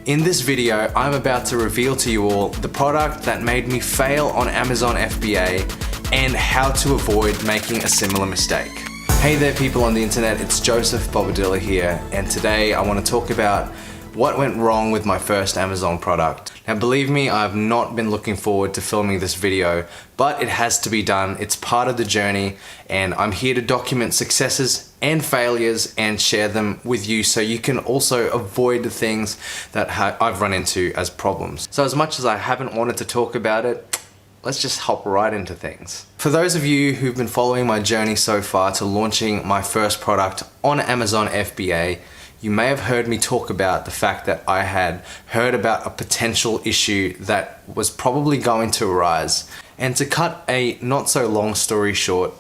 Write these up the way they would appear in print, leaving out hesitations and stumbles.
In this video, I'm about to reveal to you all the product that made me fail on Amazon FBA and how to avoid making a similar mistake. Hey there people on the internet, it's Joseph Bobadilla here, and today I want to talk about what went wrong with my first Amazon product. Now believe me, I've not been looking forward to filming this video, but it has to be done. It's part of the journey, and I'm here to document successes and failures and share them with you so you can also avoid the things that I've run into as problems. So as much as I haven't wanted to talk about it, let's just hop right into things. For those of you who've been following my journey so far to launching my first product on Amazon FBA, you may have heard me talk about the fact that I had heard about a potential issue that was probably going to arise. And to cut a not so long story short,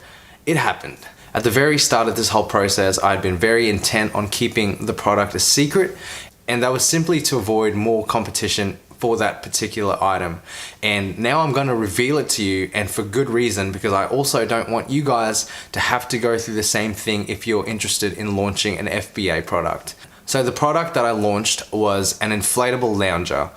it happened. At the very start of this whole process, I had been very intent on keeping the product a secret, and that was simply to avoid more competition for that particular item. And now I'm going to reveal it to you, and for good reason, because I also don't want you guys to have to go through the same thing if you're interested in launching an FBA product. So the product that I launched was an inflatable lounger.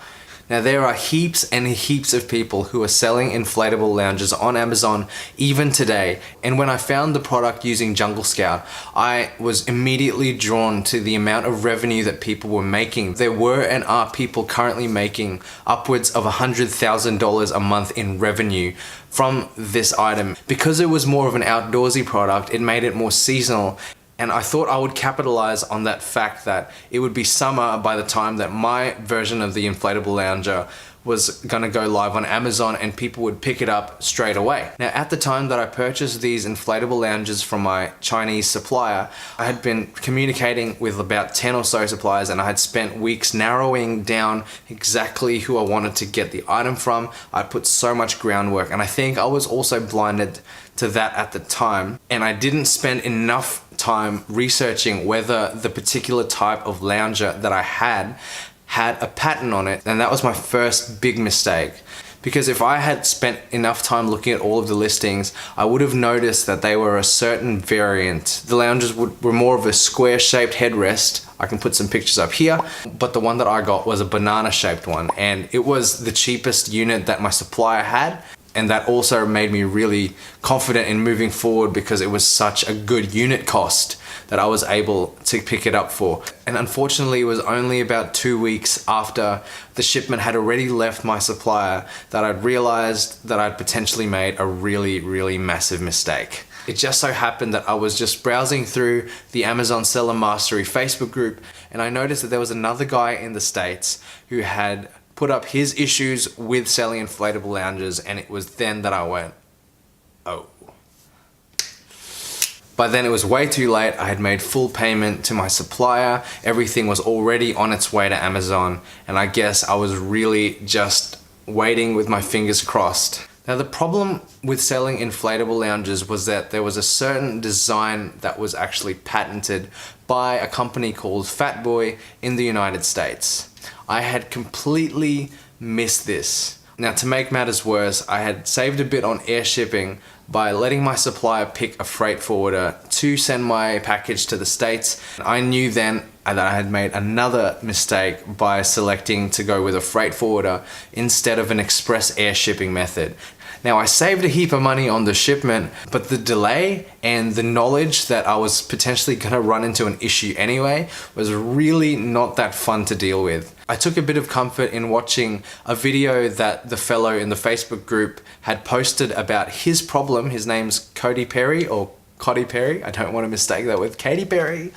Now there are heaps and heaps of people who are selling inflatable loungers on Amazon even today, and when I found the product using Jungle Scout, I was immediately drawn to the amount of revenue that people were making. There were and are people currently making upwards of $100,000 a month in revenue from this item. Because it was more of an outdoorsy product, it made it more seasonal. And I thought I would capitalize on that fact that it would be summer by the time that my version of the inflatable lounger was gonna go live on Amazon, and people would pick it up straight away. Now at the time that I purchased these inflatable loungers from my Chinese supplier, I had been communicating with about 10 or so suppliers, and I had spent weeks narrowing down exactly who I wanted to get the item from. I put so much groundwork, and I think I was also blinded to that at the time, and I didn't spend enough time researching whether the particular type of lounger that I had a patent on it, and that was my first big mistake. Because if I had spent enough time looking at all of the listings, I would have noticed that they were a certain variant. The loungers were more of a square shaped headrest. I can put some pictures up here, but the one that I got was a banana shaped one, and it was the cheapest unit that my supplier had. And that also made me really confident in moving forward because it was such a good unit cost that I was able to pick it up for. And unfortunately, it was only about 2 weeks after the shipment had already left my supplier that I'd realized that I'd potentially made a really massive mistake. It just so happened that I was just browsing through the Amazon Seller Mastery Facebook group, and I noticed that there was another guy in the States who had put up his issues with selling inflatable loungers, and it was then that I went, oh. By then it was way too late. I had made full payment to my supplier. Everything was already on its way to Amazon, and I guess I was really just waiting with my fingers crossed. Now the problem with selling inflatable loungers was that there was a certain design that was actually patented by a company called Fat Boy in the United States. I had completely missed this. Now to make matters worse, I had saved a bit on air shipping by letting my supplier pick a freight forwarder to send my package to the States. I knew then that I had made another mistake by selecting to go with a freight forwarder instead of an express air shipping method. Now I saved a heap of money on the shipment, but the delay and the knowledge that I was potentially gonna run into an issue anyway was really not that fun to deal with. I took a bit of comfort in watching a video that the fellow in the Facebook group had posted about his problem. His name's Cody Perry, or Cody Perry. I don't want to mistake that with Katy Perry.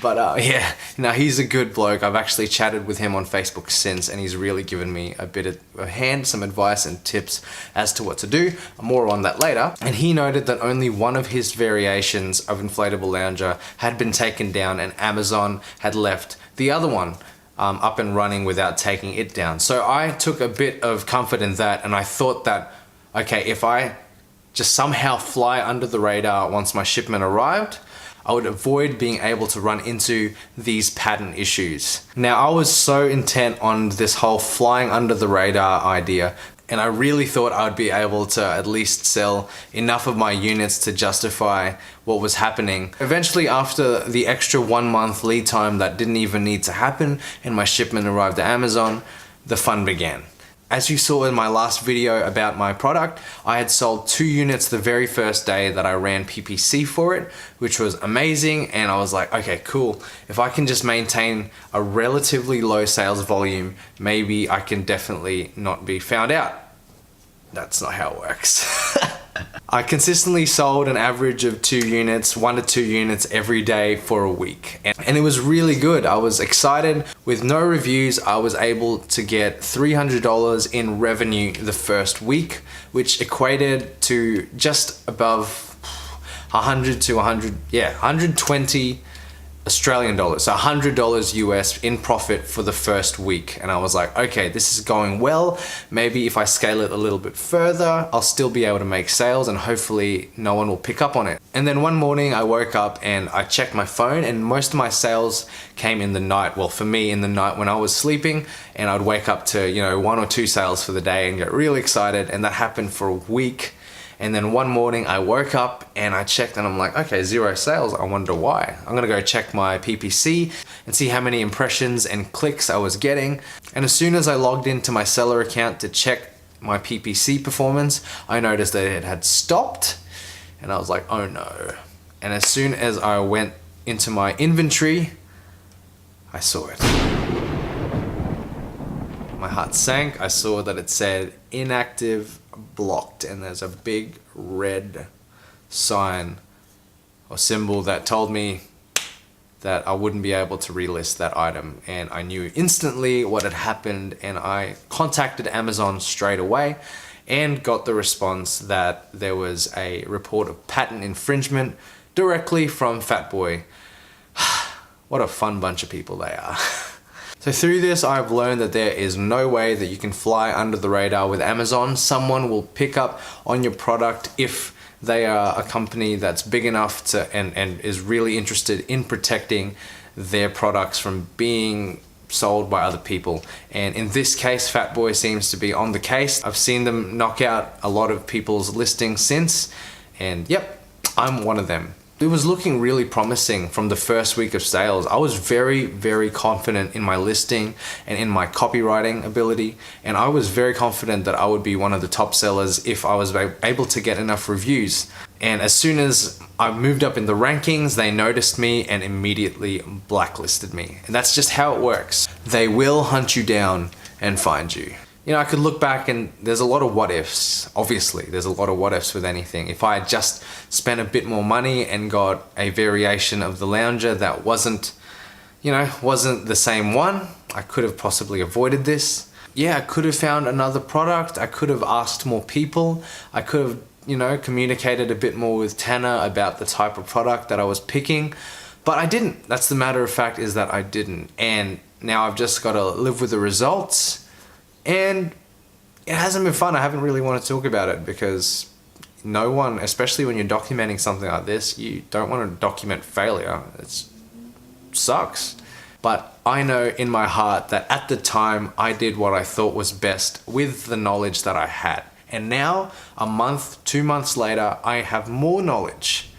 But yeah, no, he's a good bloke. I've actually chatted with him on Facebook since, and he's really given me a bit of a hand, some advice and tips as to what to do. More on that later. And he noted that only one of his variations of inflatable lounger had been taken down, and Amazon had left the other one up and running without taking it down. So I took a bit of comfort in that, and I thought that, okay, if I just somehow fly under the radar once my shipment arrived, I would avoid being able to run into these patent issues. Now, I was so intent on this whole flying under the radar idea And I really thought I would be able to at least sell enough of my units to justify what was happening. Eventually, after the extra 1 month lead time that didn't even need to happen and my shipment arrived at Amazon, the fun began. As you saw in my last video about my product, I had sold 2 units the very first day that I ran PPC for it, which was amazing. And I was like, okay, cool. If I can just maintain a relatively low sales volume, maybe I can definitely not be found out. That's not how it works. I consistently sold an average of 2 units, 1 to 2 units every day for a week. And it was really good. I was excited. With no reviews, I was able to get $300 in revenue the first week, which equated to just above 120 Australian dollars, so $100 US in profit for the first week. And I was like, okay, this is going well. Maybe if I scale it a little bit further, I'll still be able to make sales and hopefully no one will pick up on it. And then one morning I woke up and I checked my phone and most of my sales came in the night. Well, for me in the night when I was sleeping, and I'd wake up to, 1 or 2 sales for the day and get really excited. And that happened for a week. And then one morning I woke up and I checked and I'm like, okay, 0 sales. I wonder why. I'm gonna go check my PPC and see how many impressions and clicks I was getting. And as soon as I logged into my seller account to check my PPC performance, I noticed that it had stopped and I was like, oh no. And as soon as I went into my inventory, I saw it. My heart sank. I saw that it said inactive, blocked, and there's a big red sign or symbol that told me that I wouldn't be able to relist that item. And I knew instantly what had happened, and I contacted Amazon straight away and got the response that there was a report of patent infringement directly from Fatboy. What a fun bunch of people they are. So through this, I've learned that there is no way that you can fly under the radar with Amazon. Someone will pick up on your product if they are a company that's big enough to and is really interested in protecting their products from being sold by other people. And in this case, Fatboy seems to be on the case. I've seen them knock out a lot of people's listings since, and yep, I'm one of them. It was looking really promising from the first week of sales. I was very, very confident in my listing and in my copywriting ability. And I was very confident that I would be one of the top sellers if I was able to get enough reviews. And as soon as I moved up in the rankings, they noticed me and immediately blacklisted me. And that's just how it works. They will hunt you down and find you. I could look back and there's a lot of what ifs. Obviously, there's a lot of what ifs with anything. If I had just spent a bit more money and got a variation of the lounger that wasn't the same one, I could have possibly avoided this. Yeah, I could have found another product. I could have asked more people. I could have, communicated a bit more with Tanner about the type of product that I was picking, but I didn't. That's the matter of fact, is that I didn't. And now I've just got to live with the results. And it hasn't been fun. I haven't really wanted to talk about it because no one, especially when you're documenting something like this, you don't want to document failure. It sucks. But I know in my heart that at the time I did what I thought was best with the knowledge that I had. And now, a month, 2 months later, I have more knowledge.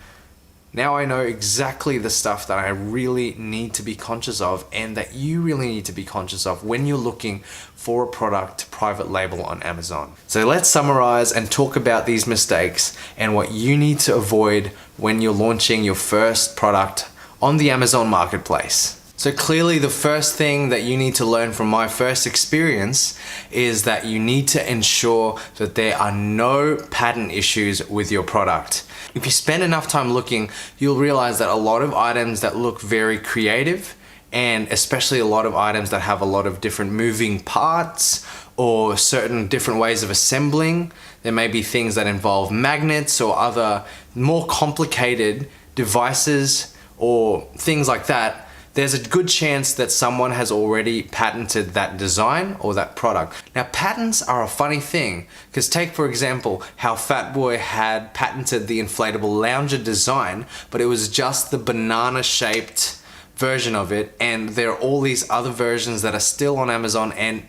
Now I know exactly the stuff that I really need to be conscious of and that you really need to be conscious of when you're looking for a product to private label on Amazon. So let's summarize and talk about these mistakes and what you need to avoid when you're launching your first product on the Amazon marketplace. So clearly the first thing that you need to learn from my first experience is that you need to ensure that there are no patent issues with your product. If you spend enough time looking, you'll realize that a lot of items that look very creative, and especially a lot of items that have a lot of different moving parts or certain different ways of assembling, there may be things that involve magnets or other more complicated devices or things like that. There's a good chance that someone has already patented that design or that product. Now, patents are a funny thing, because take, for example, how Fatboy had patented the inflatable lounger design, but it was just the banana-shaped version of it, and there are all these other versions that are still on Amazon, and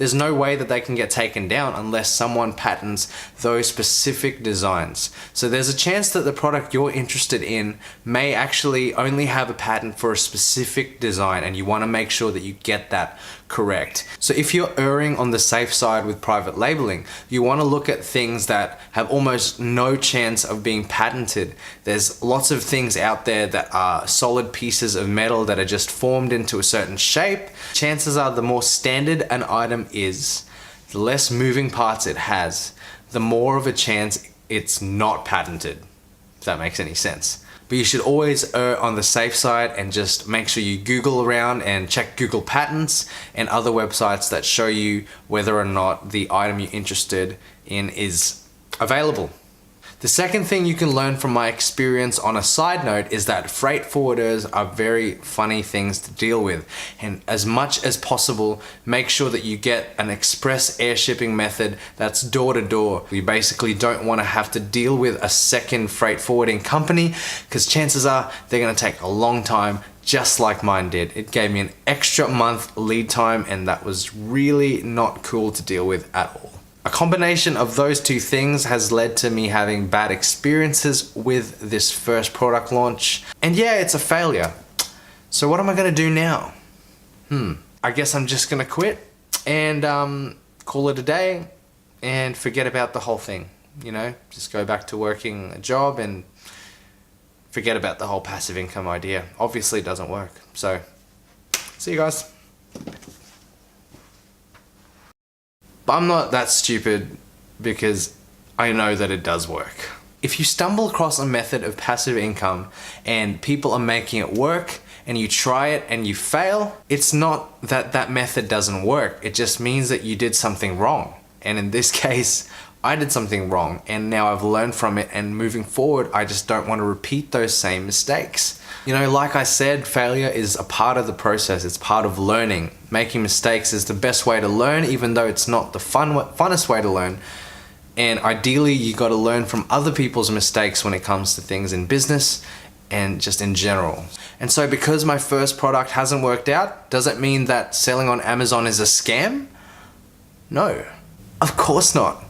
there's no way that they can get taken down unless someone patents those specific designs. So there's a chance that the product you're interested in may actually only have a patent for a specific design, and you want to make sure that you get that correct. So if you're erring on the safe side with private labeling, you want to look at things that have almost no chance of being patented. There's lots of things out there that are solid pieces of metal that are just formed into a certain shape. Chances are the more standard an item is, the less moving parts it has, the more of a chance it's not patented, if that makes any sense. But you should always err on the safe side and just make sure you Google around and check Google Patents and other websites that show you whether or not the item you're interested in is available. The second thing you can learn from my experience on a side note is that freight forwarders are very funny things to deal with. And as much as possible, make sure that you get an express air shipping method that's door to door. You basically don't want to have to deal with a second freight forwarding company, because chances are they're going to take a long time, just like mine did. It gave me an extra month lead time, and that was really not cool to deal with at all. A combination of those two things has led to me having bad experiences with this first product launch. And yeah, it's a failure. So what am I gonna do now? I guess I'm just gonna quit and call it a day and forget about the whole thing. You know, just go back to working a job and forget about the whole passive income idea. Obviously it doesn't work. So, see you guys. But I'm not that stupid, because I know that it does work. If you stumble across a method of passive income and people are making it work and you try it and you fail, it's not that that method doesn't work. It just means that you did something wrong. And in this case, I did something wrong, and now I've learned from it, and moving forward, I just don't want to repeat those same mistakes. You know, like I said, failure is a part of the process. It's part of learning. Making mistakes is the best way to learn, even though it's not the funnest way to learn. And ideally, you got to learn from other people's mistakes when it comes to things in business and just in general. And so because my first product hasn't worked out, does it mean that selling on Amazon is a scam? No, of course not.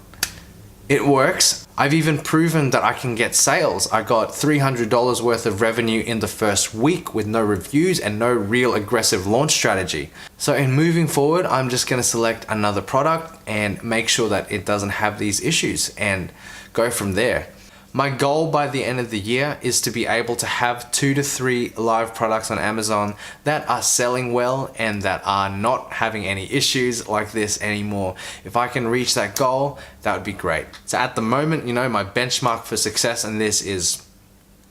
It works. I've even proven that I can get sales. I got $300 worth of revenue in the first week with no reviews and no real aggressive launch strategy. So in moving forward, I'm just gonna select another product and make sure that it doesn't have these issues and go from there. My goal by the end of the year is to be able to have 2 to 3 live products on Amazon that are selling well and that are not having any issues like this anymore. If I can reach that goal, that would be great. So at the moment, you know, my benchmark for success in this is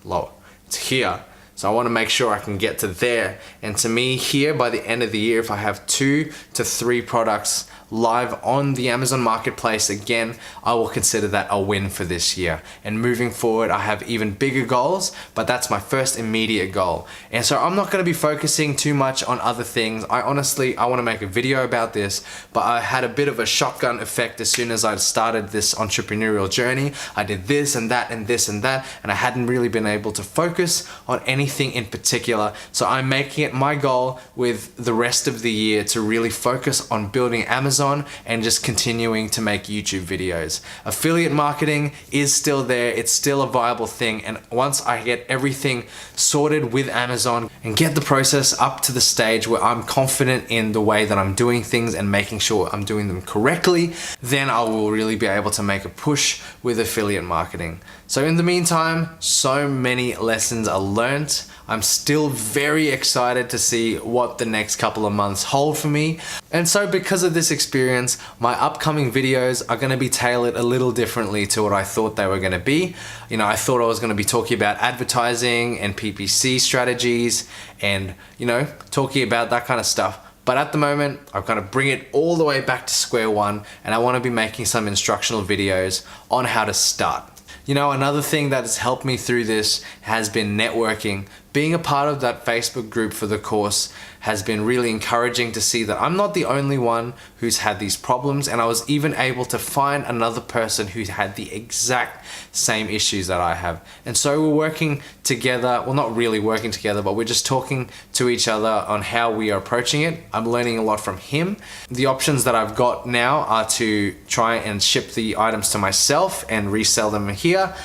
low. It's here. So I want to make sure I can get to there. And to me, here by the end of the year, if I have 2 to 3 products live on the Amazon marketplace, again, I will consider that a win for this year. And moving forward, I have even bigger goals, but that's my first immediate goal. And so I'm not going to be focusing too much on other things. I want to make a video about this, but I had a bit of a shotgun effect as soon as I started this entrepreneurial journey. I did this and that and this and that, and I hadn't really been able to focus on anything in particular. So I'm making it my goal with the rest of the year to really focus on building Amazon and just continuing to make YouTube videos. Affiliate marketing is still there. It's still a viable thing. And once I get everything sorted with Amazon and get the process up to the stage where I'm confident in the way that I'm doing things and making sure I'm doing them correctly, then I will really be able to make a push with affiliate marketing. So in the meantime, so many lessons are learned. I'm still very excited to see what the next couple of months hold for me. And so because of this experience, my upcoming videos are going to be tailored a little differently to what I thought they were going to be. You know, I thought I was going to be talking about advertising and PPC strategies and, you know, talking about that kind of stuff. But at the moment, I've got to bring it all the way back to square one, and I want to be making some instructional videos on how to start. You know, another thing that has helped me through this has been networking, Being a part of that Facebook group for the course has been really encouraging to see that I'm not the only one who's had these problems, and I was even able to find another person who had the exact same issues that I have. And so we're working together, well, not really working together, but we're just talking to each other on how we are approaching it. I'm learning a lot from him. The options that I've got now are to try and ship the items to myself and resell them here.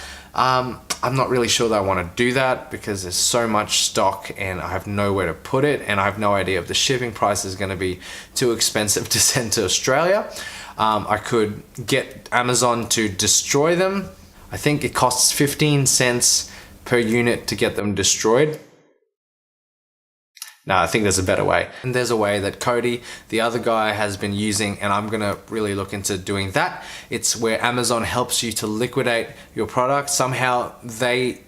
I'm not really sure that I want to do that because there's so much stock and I have nowhere to put it, and I have no idea if the shipping price is going to be too expensive to send to Australia. I could get Amazon to destroy them. I think it costs 15 cents per unit to get them destroyed. No, I think there's a better way. And there's a way that Cody, the other guy, has been using, and I'm gonna really look into doing that. It's where Amazon helps you to liquidate your product. Somehow they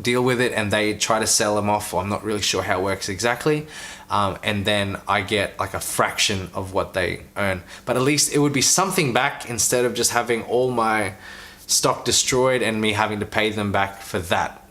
deal with it and they try to sell them off. I'm not really sure how it works exactly. And then I get like a fraction of what they earn. But at least it would be something back instead of just having all my stock destroyed and me having to pay them back for that.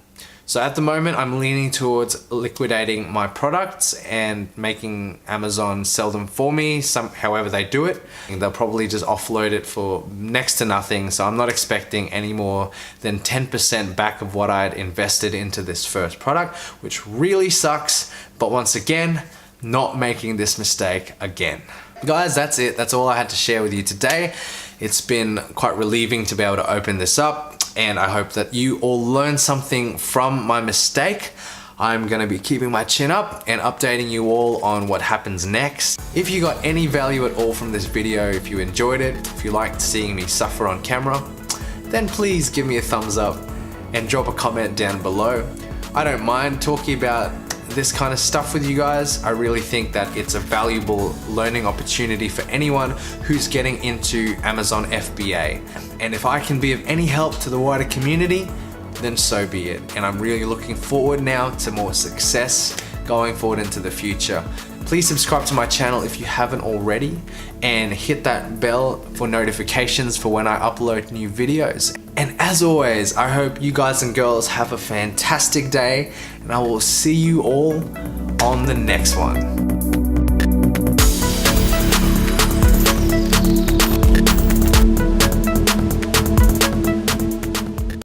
So at the moment, I'm leaning towards liquidating my products and making Amazon sell them for me, however they do it. And they'll probably just offload it for next to nothing. So I'm not expecting any more than 10% back of what I had invested into this first product, which really sucks. But once again, not making this mistake again. Guys, that's it. That's all I had to share with you today. It's been quite relieving to be able to open this up, and I hope that you all learned something from my mistake. I'm gonna be keeping my chin up and updating you all on what happens next. If you got any value at all from this video, if you enjoyed it, if you liked seeing me suffer on camera, then please give me a thumbs up and drop a comment down below. I don't mind talking about this kind of stuff with you guys. I really think that it's a valuable learning opportunity for anyone who's getting into Amazon FBA. And if I can be of any help to the wider community, then so be it. And I'm really looking forward now to more success going forward into the future. Please subscribe to my channel if you haven't already, and hit that bell for notifications for when I upload new videos. And as always, I hope you guys and girls have a fantastic day, and I will see you all on the next one.